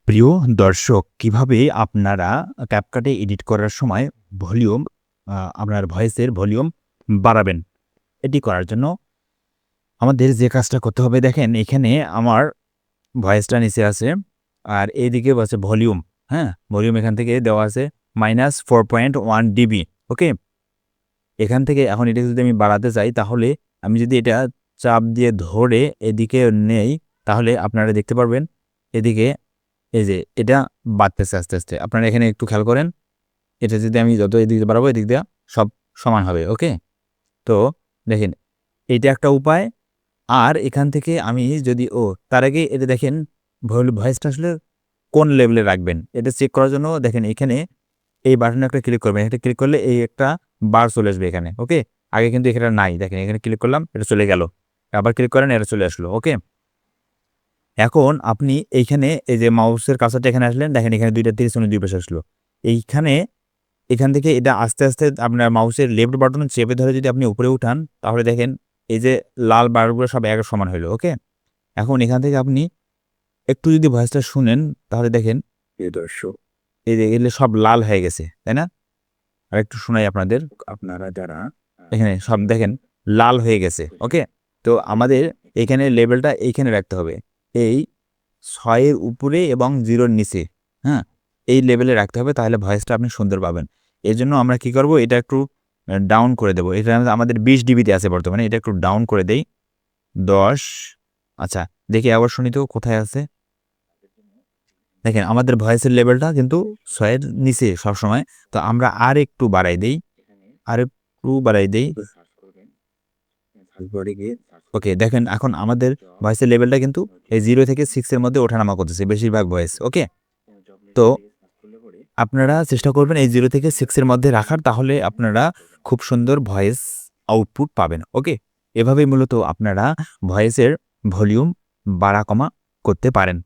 প্রিয় দর্শক, কিভাবে আপনারা CapCut এ এডিট করার সময় ভলিউম আপনার ভয়েসের ভলিউম বাড়াবেন? এটি করার জন্য আমাদের যে কাজটা করতে হবে দেখেন এখানে আমার ভয়েসটা নিচে আছে আর এইদিকেও আছে ভলিউম, হ্যাঁ? ভলিউম এখান থেকে দেওয়া আছে -4.1 ডিবি, ওকে? এখান থেকে এখন এটা যদি আমি বাড়াতে চাই তাহলে আমি যদি এটা চাপ দিয়ে ধরে এদিকে নেই তাহলে আপনারা দেখতে পারবেন এদিকে এই যে এটা বাড়তেছে আস্তে, আস্তে। আপনারা এখানে একটু খেয়াল করেন। এটা যদি আমি যত এদিক দিয়ে বাড়াবো এদিক দিয়ে সব সমান হবে, ওকে? তো দেখেন এইটা একটা উপায়। আর এখান থেকে আমি যদি তার আগে এটা দেখেন ভয়েসটা আসলে কোন লেভেলে রাখবেন এটা চেক করার জন্য দেখেন এখানে এই বাটনে একটা ক্লিক করবেন। এটা ক্লিক করলে এই একটা বার চলে আসবে এখানে, ওকে? আগে কিন্তু এখানে নাই। দেখেন এখানে ক্লিক করলাম, এটা চলে গেল। আবার ক্লিক করেন, এটা চলে আসলো, ওকে? এখন আপনি এইখানে এই যে মাউসের কার্সারটা এখানে আসলেন, দেখেন এখানে ২ টা তীরচিহ্ন ২ পাশে আসলো। এইখানে এখান থেকে এটা আস্তে, আস্তে আপনার মাউসের লেফট বাটন চেপে ধরে যদি আপনি উপরে উঠান, তাহলে দেখেন এই যে লাল বারগুলো সব এক সমান হইল, ওকে? এখন এখান থেকে আপনি একটু যদি ভয়েসটা শুনেন, তাহলে দেখেন প্রিয় দর্শক, এই যে এগুলো সব লাল হয়ে গেছে, তাই না? আরেকটু শোনাই আপনাদের। আপনারা যারা এখানে সব দেখেন লাল হয়ে গেছে, ওকে? তো আমাদের এখানে লেভেলটা এইখানে রাখতে হবে। এই ৬ এর উপরে এবং 0 এর নিচে, হ্যাঁ? এই লেভেলে রাখতে হবে, তাহলে ভয়েসটা আপনি সুন্দর পাবেন। এজন্য আমরা কি করব, এটা একটু ডাউন করে দেব। এটা আমাদের ২০ ডিবিতে আছে বর্তমানে। এটা একটু ডাউন করে দেই। ১০, আচ্ছা দেখি আবার শুনি তো কোথায় আছে? দেখেন আমাদের ভয়েসের লেভেলটা কিন্তু ৬ এর নিচে সবসময়। তো আমরা আরেকটু বাড়াই দেই। আরেকটু বাড়াই দেই। ওকে, দেখেন এখন আমাদের ভয়েসের লেভেলটা কিন্তু এই 0 থেকে 6 এর মধ্যে ওঠানামা করতেছে বেশিরভাগ ভয়েস, ওকে? তো আপনারা চেষ্টা করবেন এই 0 থেকে 6 এর মধ্যে রাখার, তাহলে আপনারা খুব সুন্দর ভয়েস আউটপুট পাবেন, ওকে? এভাবেই মূলত আপনারা ভয়েসের ভলিউম বাড়া কমা করতে পারেন।